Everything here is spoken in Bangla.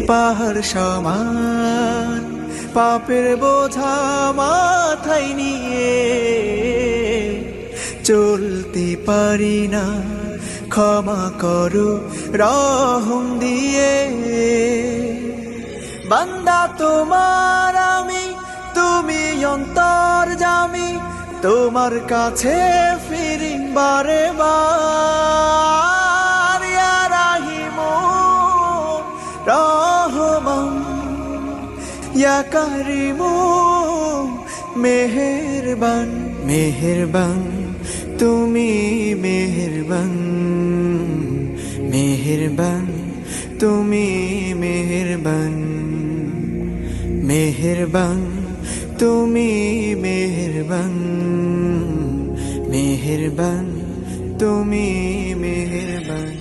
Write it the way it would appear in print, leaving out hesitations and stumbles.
পাহাড় সমান পাপের বোঝা মাথায় নিয়ে চলতে পারি না, ক্ষমা করো রহম দিয়ে। বান্দা তোমার আমি, তুমি অন্তর্যামী, তোমার কাছে ফিরি বারে বার। ইয়া রাহিমু রহমান, ইয়া কারিমু মেহেরবান, মেহেরবান তুমি মেহেরবান, মেহেরবান তুমি মেহেরবান, মেহেরবান তুমি মেহেরবান, মেহেরবান তুমি মেহেরবান।